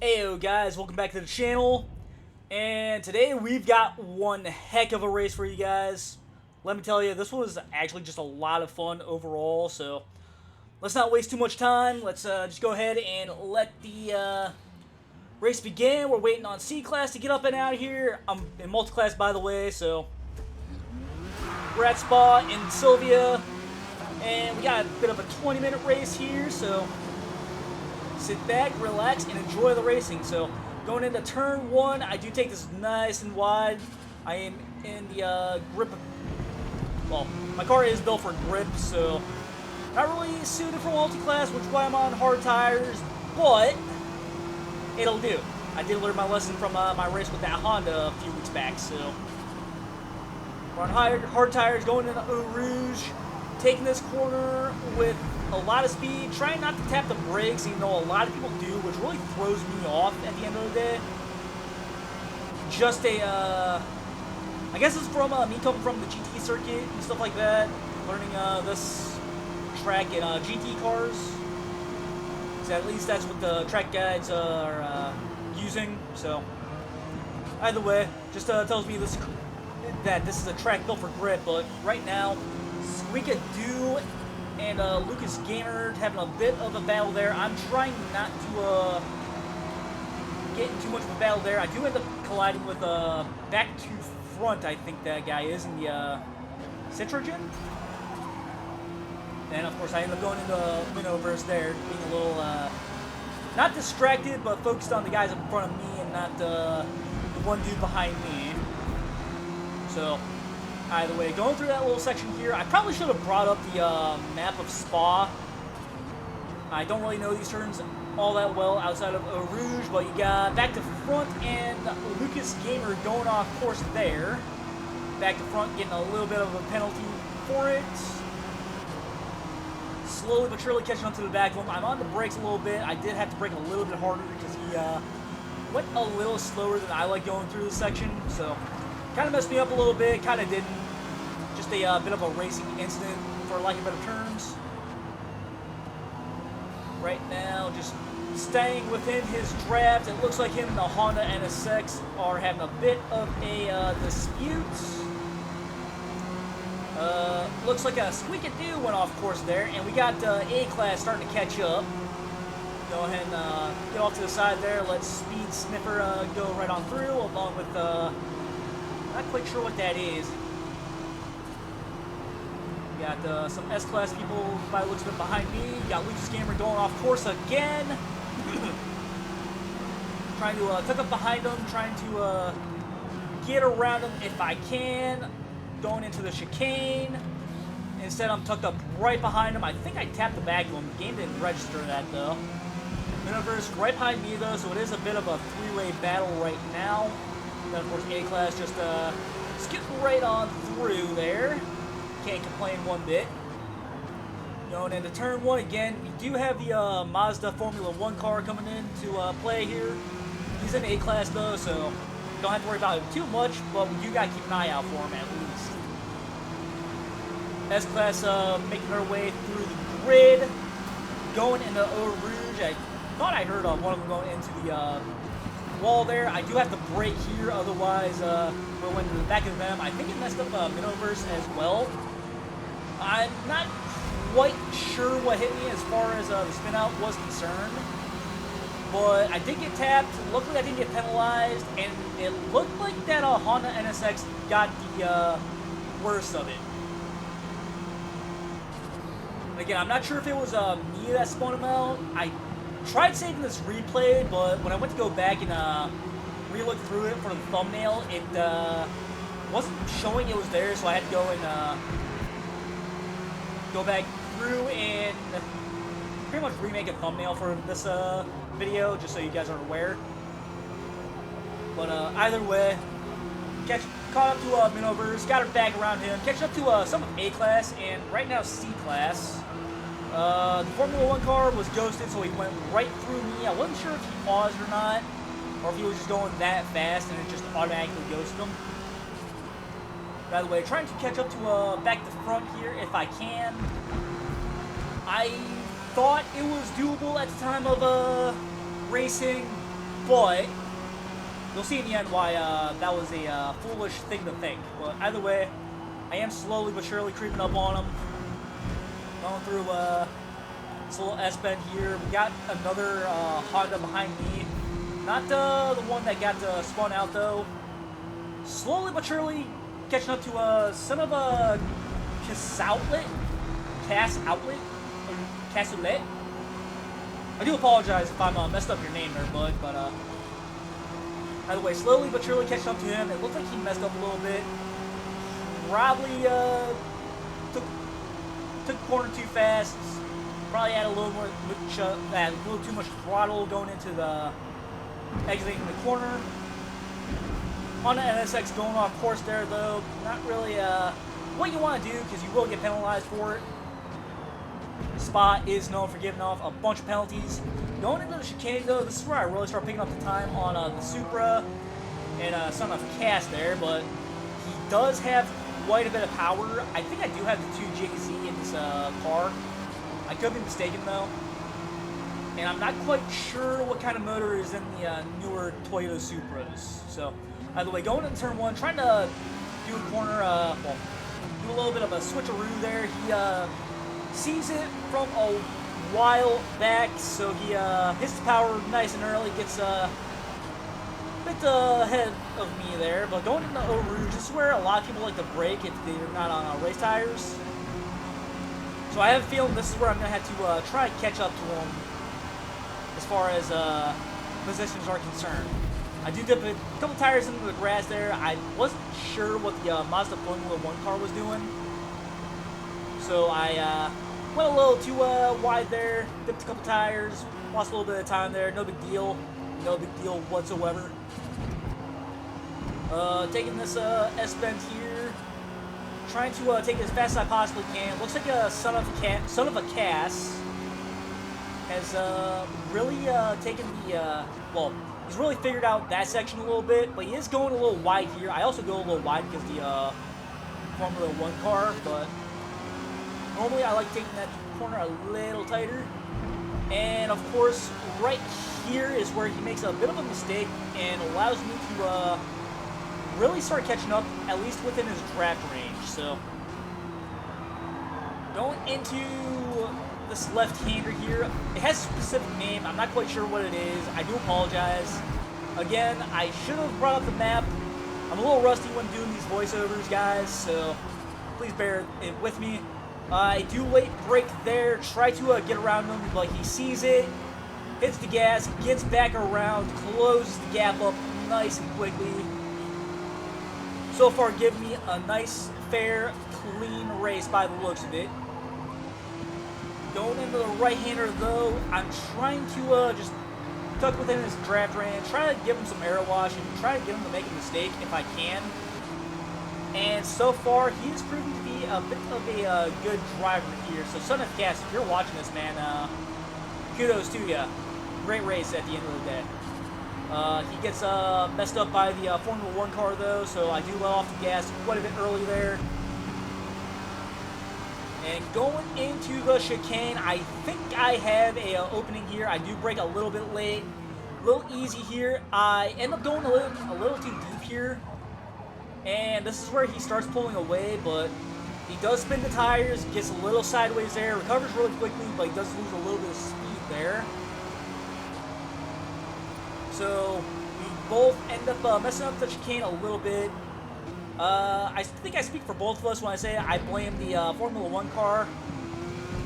Heyo guys, welcome back to the channel, and today we've got one heck of a race for you guys. Let me tell you, this was actually just a lot of fun overall, so let's not waste too much time. Let's just go ahead and let the race begin. We're waiting on C-Class to get up and out of here. I'm in multi-class, by the way, so we're at Spa in Sylvia, and we got a bit of a 20-minute race here, so sit back, relax, and enjoy the racing. So, going into turn one, I do take this nice and wide. I am in the grip. Well, my car is built for grip, so not really suited for multi-class, which is why I'm on hard tires, but it'll do. I did learn my lesson from my race with that Honda a few weeks back, so we're on hard tires, going into Eau Rouge, taking this corner with a lot of speed, trying not to tap the brakes, even though a lot of people do, which really throws me off at the end of the day. Just I guess it's from me coming from the GT circuit and stuff like that, learning this track in GT cars. So at least that's what the track guides are using. So either way, just tells me that this is a track built for grip. But right now, Squeaka Do and Lucas Gamer having a bit of a battle there. I'm trying not to get in too much of a battle there. I do end up colliding with back to front, I think that guy is, in the Citrogen. And of course I end up going into Minoverse there, being a little not distracted, but focused on the guys in front of me and not the one dude behind me. So either way, going through that little section here, I probably should have brought up the map of Spa. I don't really know these turns all that well outside of Eau Rouge, but you got back to front and Lucas Gamer going off course there. Back to front, getting a little bit of a penalty for it. Slowly but surely catching up to the back of him. I'm on the brakes a little bit. I did have to brake a little bit harder because he went a little slower than I like going through this section, so kind of messed me up a little bit, kind of didn't. Just a bit of a racing incident, for lack of better terms. Right now, just staying within his draft. It looks like him and the Honda NSX are having a bit of a dispute. Looks like a Squeaka Do went off course there, and we got A-Class starting to catch up. Go ahead and get off to the side there. Let Speed Sniffer go right on through, along with not quite sure what that is. We got some S-Class people by the looks of it behind me. You got Lucas Gamer going off course again. Trying to tuck up behind him, trying to get around him if I can. Going into the chicane. Instead, I'm tucked up right behind him. I think I tapped the back of him. The game didn't register that, though. Minoverse right behind me, though, so it is a bit of a three-way battle right now. Then, of course, A-Class just skipping right on through there. Can't complain one bit. Going into turn one again. We do have the Mazda Formula 1 car coming in to play here. He's in A-Class, though, so don't have to worry about him too much, but we do got to keep an eye out for him at least. S-Class making her way through the grid. Going into Eau Rouge. I thought I heard one of them going into the wall there. I do have to brake here, otherwise we'll went to the back of them. I think it messed up Minoverse as well. I'm not quite sure what hit me as far as the spin out was concerned, but I did get tapped. Luckily I didn't get penalized, and it looked like that Honda NSX got the worst of it. Again, I'm not sure if it was me that spun him out. I tried saving this replay, but when I went to go back and re-look through it for the thumbnail, it wasn't showing it was there, so I had to go and go back through and pretty much remake a thumbnail for this video, just so you guys are aware. But either way, caught up to Minoverse, got her back around him, catching up to some of A-Class, and right now C-Class. The Formula 1 car was ghosted, so he went right through me. I wasn't sure if he paused or not, or if he was just going that fast and it just automatically ghosted him. By the way, trying to catch up to back to front here if I can. I thought it was doable at the time of racing, but you'll see in the end why that was a foolish thing to think. But either way, I am slowly but surely creeping up on him. Going through this little S-bend here. We got another Honda behind me. Not the one that got spun out though. Slowly but surely catching up to a son of a Cass Outlet. I do apologize if I'm messed up your name there, bud, but either way, slowly but surely catching up to him. It looked like he messed up a little bit. Probably took the corner too fast. Probably had a little too much throttle going into the exiting the corner. On the NSX going off course there though, not really what you want to do because you will get penalized for it. Spa is known for giving off a bunch of penalties. Going into the chicane though, this is where I really start picking up the time on the Supra and son of Cass there, but he does have quite a bit of power. I think I do have the 2JZ in this car. I could be mistaken though. And I'm not quite sure what kind of motor is in the newer Toyota Supras. So, either way, going into turn 1, trying to do a corner, well, do a little bit of a switcheroo there. He sees it from a while back, so he hits the power nice and early, gets a bit ahead of me there. But going into Eau Rouge, this is where a lot of people like to brake if they're not on race tires. So I have a feeling this is where I'm going to have to try and catch up to him as far as positions are concerned. I do dip a couple tires into the grass there. I wasn't sure what the Mazda Formula 1 car was doing. So I went a little too wide there, dipped a couple tires, lost a little bit of time there. No big deal. No big deal whatsoever. Taking this S-bend here. Trying to take it as fast as I possibly can. Looks like a son of a Cass has really taken the, well, he's really figured out that section a little bit, but he is going a little wide here. I also go a little wide because the Formula 1 car, but normally I like taking that corner a little tighter. And of course, right here is where he makes a bit of a mistake and allows me to really start catching up, at least within his draft range. So, going into this left-hander here, it has a specific name. I'm not quite sure what it is. I do apologize. Again, I should have brought up the map. I'm a little rusty when doing these voiceovers, guys, so please bear it with me. I do late brake there, try to get around him, but he sees it, hits the gas, gets back around, closes the gap up nice and quickly. So far, give me a nice, fair, clean race by the looks of it. Going into the right-hander, though, I'm trying to just tuck within his draft range, try to give him some air wash, and try to get him to make a mistake if I can. And so far, he is proving to be a bit of a good driver here. So, son of Cass, if you're watching this, man, kudos to you. Great race at the end of the day. He gets messed up by the Formula 1 car, though, so I do let off the gas quite a bit early there. And going into the chicane, I think I have a opening here. I do brake a little bit late, a little easy here. I end up going a little too deep here, and this is where he starts pulling away, but he does spin the tires, gets a little sideways there, recovers really quickly, but he does lose a little bit of speed there. So we both end up messing up the chicane a little bit. I think I speak for both of us when I say I blame the Formula 1 car.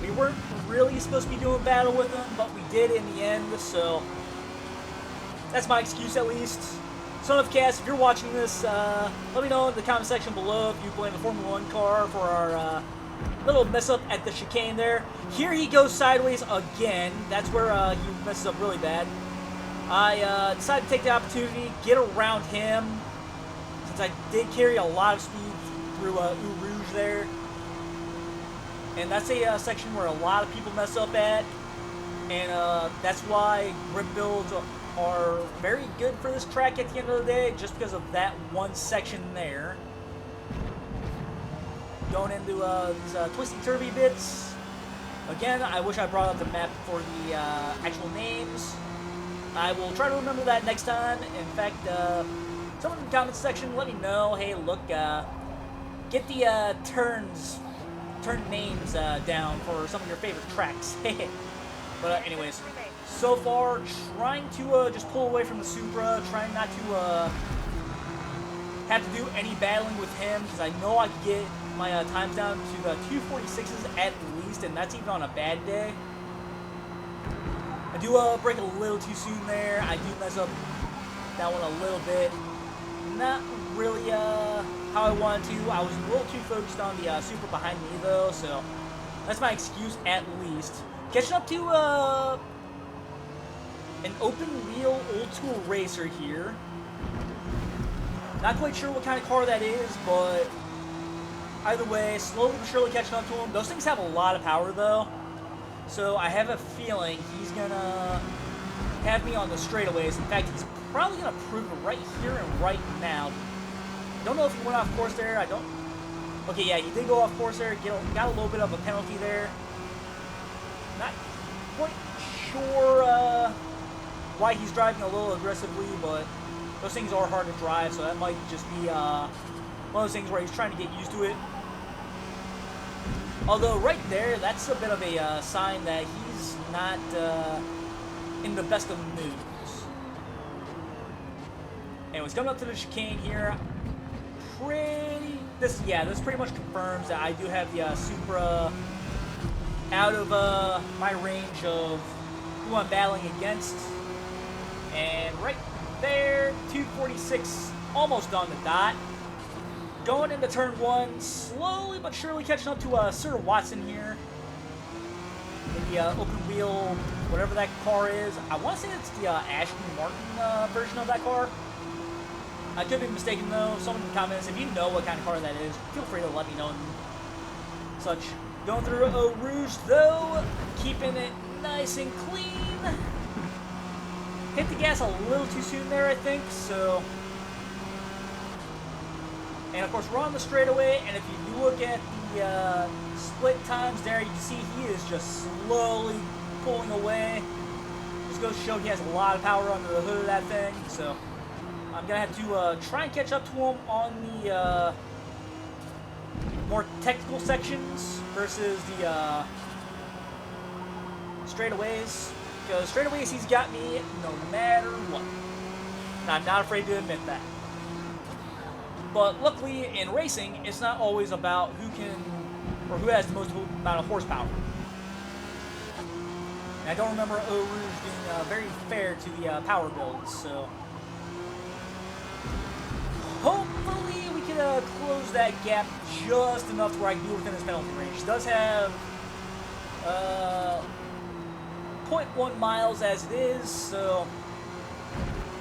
We weren't really supposed to be doing battle with them, but we did in the end, so that's my excuse at least. Son of Cass, if you're watching this, let me know in the comment section below if you blame the Formula 1 car for our little mess up at the chicane there. Here he goes sideways again. That's where he messes up really bad. I decided to take the opportunity, get around him, since I did carry a lot of speed through Eau Rouge there. And that's a section where a lot of people mess up at, and that's why grip builds are very good for this track at the end of the day, just because of that one section there. Going into these twisty turvy bits. Again, I wish I brought up the map for the actual names. I will try to remember that next time. In fact, someone in the comments section, let me know. Hey, look, get the turn names down for some of your favorite tracks. But anyways, so far, trying to just pull away from the Supra, trying not to have to do any battling with him, because I know I can get my times down to the 246s at least, and that's even on a bad day. I do break a little too soon there. I do mess up that one a little bit. Not really how I wanted to. I was a little too focused on the Supra behind me though, so that's my excuse at least. Catching up to an open wheel old school racer here. Not quite sure what kind of car that is, but either way, slowly but surely catching up to him. Those things have a lot of power though, so I have a feeling he's gonna have me on the straightaways. In fact, he's probably gonna prove it right here and right now. Don't know if he went off course there. I don't. Okay, yeah, he did go off course there. Got a little bit of a penalty there. Not quite sure why he's driving a little aggressively, but those things are hard to drive, so that might just be one of those things where he's trying to get used to it. Although right there, that's a bit of a sign that he's not in the best of moods. Anyways, coming up to the chicane here, this pretty much confirms that I do have the Supra out of my range of who I'm battling against. And right there, 246, almost on the dot. Going into turn one, slowly but surely catching up to Sir Watson here. In the open wheel, whatever that car is. I want to say it's the Aston Martin version of that car. I could be mistaken though. Someone in the comments, if you know what kind of car that is, feel free to let me know and such. Going through Eau Rouge though, keeping it nice and clean. Hit the gas a little too soon there, I think, so. And of course, we're on the straightaway, and if you look at the split times there, you can see he is just slowly pulling away. Just goes to show he has a lot of power under the hood of that thing, so I'm going to have to try and catch up to him on the more technical sections versus the straightaways. Because straightaways, he's got me no matter what. And I'm not afraid to admit that. But luckily, in racing, it's not always about who can, or who has the most amount of horsepower. And I don't remember Eau Rouge being very fair to the power builds, so hopefully we can close that gap just enough to where I can be within his penalty range. He does have 0.1 miles as it is, so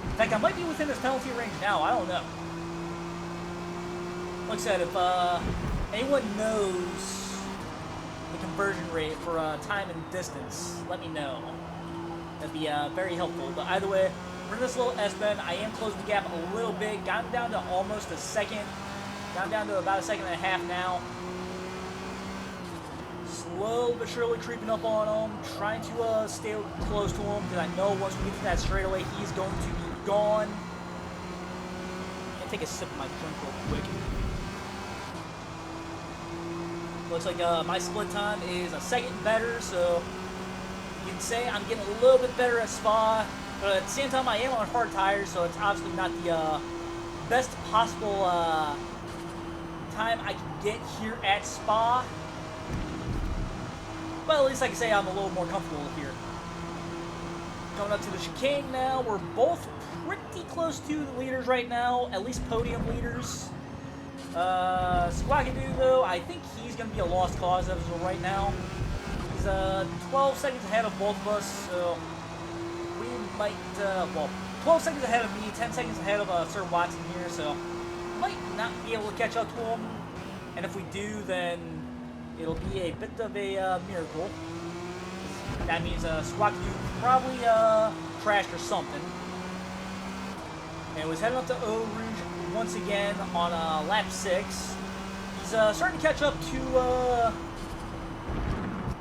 in fact I might be within his penalty range now, I don't know. Like I said, if anyone knows the conversion rate for time and distance, let me know. That'd be very helpful. But either way, we're in this little S-bend. I am closing the gap a little bit. Got him down to almost a second. Got him down to about a second and a half now. Slowly but surely creeping up on him. Trying to stay close to him, because I know once we get to that straightaway, he's going to be gone. I'm going to take a sip of my drink real quick. Looks like my split time is a second better, so you can say I'm getting a little bit better at Spa, but at the same time I am on hard tires, so it's obviously not the best possible time I can get here at Spa. But at least I can say I'm a little more comfortable here. Coming up to the chicane now, we're both pretty close to the leaders right now, at least podium leaders. Squawkadoo, though, I think he's going to be a lost cause as of right now. He's 12 seconds ahead of both of us, so we might, well, 12 seconds ahead of me, 10 seconds ahead of Sir Watson here, so might not be able to catch up to him. And if we do, then it'll be a bit of a miracle. That means Squawkadoo probably crashed or something. And was heading up to Eau Rouge once again on lap 6. He's starting to catch up to,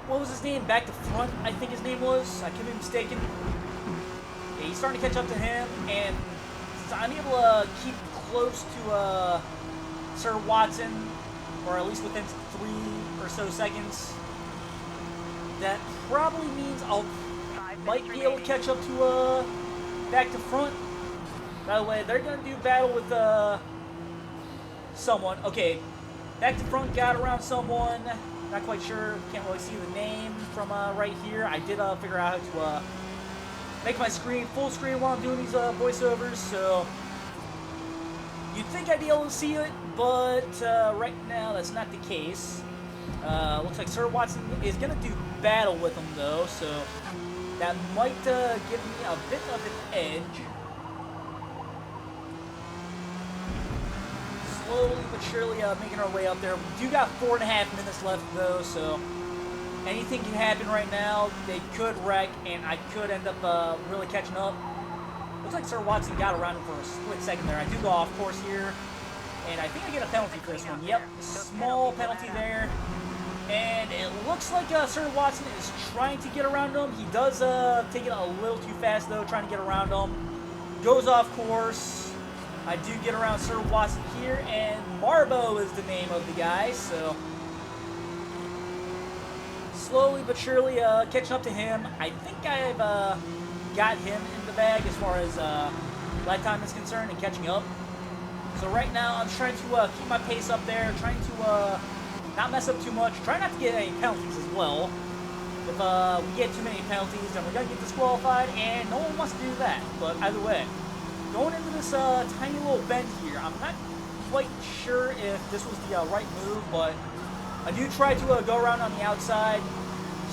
what was his name? Back to Front, I think his name was. I could be mistaken. Yeah, he's starting to catch up to him, and since I'm able to keep close to Sir Watson, or at least within 3 or so seconds, that probably means I'll might be able to catch up to back to front. By the way, they're gonna do battle with someone. Okay, back to front got around someone. Not quite sure. Can't really see the name from right here. I did figure out how to make my screen full screen while I'm doing these voiceovers. So you'd think I'd be able to see it, but right now that's not the case. Looks like Sir Watson is gonna do battle with him though, so that might give me a bit of an edge. Slowly but surely making our way up there. We do got 4.5 minutes left though, so anything can happen right now. They could wreck, and I could end up really catching up. Looks like Sir Watson got around him for a split second there. I do go off course here, and I think I get a penalty for this one. Yep, small penalty there. And it looks like Sir Watson is trying to get around him. He does take it a little too fast though, trying to get around him. Goes off course. I do get around Sir Watson here, and Marbo is the name of the guy, so slowly but surely catching up to him. I think I've got him in the bag as far as lifetime is concerned and catching up. So right now I'm trying to keep my pace up there, trying to not mess up too much, try not to get any penalties as well. If we get too many penalties, then we're going to get disqualified, and no one wants to do that. But either way, going into this tiny little bend here, I'm not quite sure if this was the right move, but I do try to go around on the outside.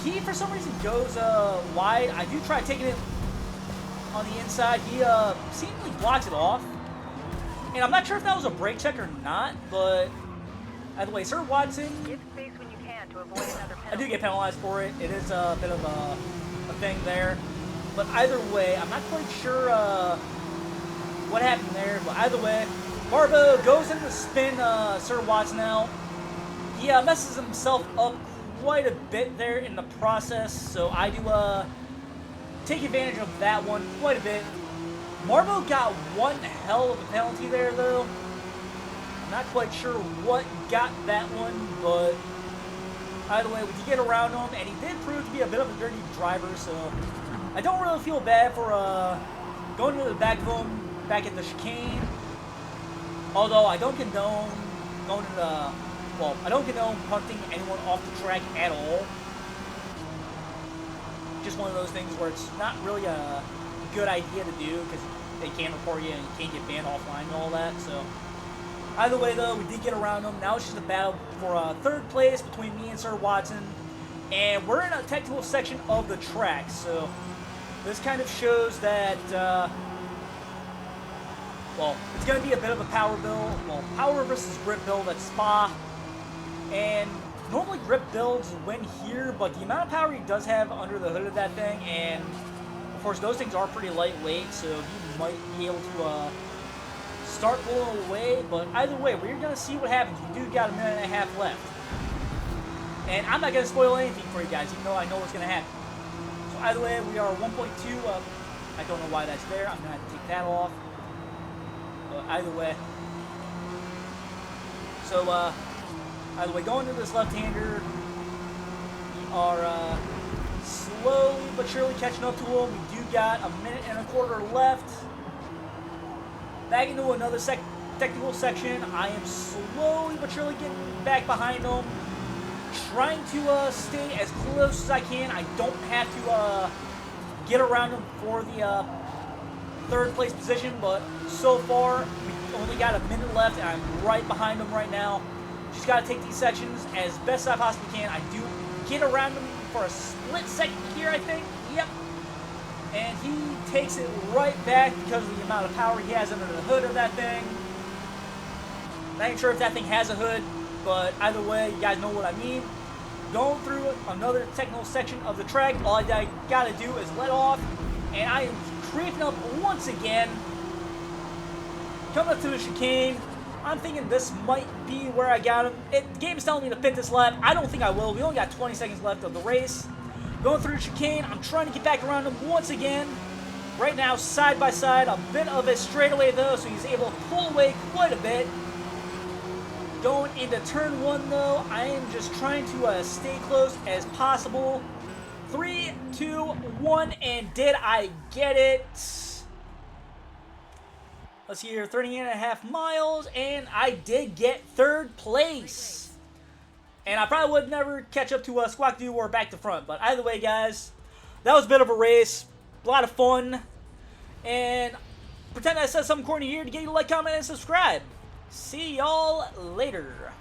He, for some reason, goes wide. I do try taking it on the inside. He seemingly blocks it off. And I'm not sure if that was a brake check or not, but either way, Sir Watson, Give space when you can to avoid another penalty. I do get penalized for it. It is a bit of a thing there. But either way, I'm not quite sure what happened there. But either way, Marbo goes in to spin Sir Watson out. He messes himself up quite a bit there in the process. So I do take advantage of that one quite a bit. Marbo got one hell of a penalty there, though. I'm not quite sure what got that one, but either way, we did get around him, and he did prove to be a bit of a dirty driver, so I don't really feel bad for going to the back of him, back at the chicane. Although I don't condone going to the, well, I don't condone punting anyone off the track at all. Just one of those things where it's not really a good idea to do because they can report you and you can't get banned offline and all that. So either way though, we did get around them. Now it's just a battle for third place between me and Sir Watson, and we're in a technical section of the track. So this kind of shows that well, it's going to be a bit of a power build. Well, power versus grip build at Spa, and normally grip builds win here, but the amount of power he does have under the hood of that thing, and of course those things are pretty lightweight, so he might be able to start blowing away. But either way, we're going to see what happens. We do got a minute and a half left, and I'm not going to spoil anything for you guys, even though I know what's going to happen. So either way, we are 1.2 up. I don't know why that's there. I'm going to have to take that off. But either way, so either way, going to this left-hander, we are slowly but surely catching up to him. We do got a minute and a quarter left. Back into another technical section. I am slowly but surely getting back behind him, trying to stay as close as I can. I don't have to get around him for the third place position, but so far we only got a minute left, and I'm right behind him right now. Just got to take these sections as best I possibly can. I do get around him for a split second here, I think. Yep. And he takes it right back because of the amount of power he has under the hood of that thing. Not even sure if that thing has a hood, but either way, you guys know what I mean. Going through another technical section of the track, all I got to do is let off, and I am creeping up once again. Coming up to the chicane. I'm thinking this might be where I got him. The game is telling me to pit this lap. I don't think I will. We only got 20 seconds left of the race. Going through the chicane. I'm trying to get back around him once again. Right now, side by side, a bit of a straightaway though, so he's able to pull away quite a bit. Going into turn 1 though, I am just trying to stay close as possible. 3, 2, 1, and did I get it? Let's see here, 38.5 miles, and I did get 3rd place. And I probably would never catch up to Squawk Dude or Back to Front, but either way, guys, that was a bit of a race, a lot of fun, and pretend I said something corny here to get you to like, comment, and subscribe. See y'all later.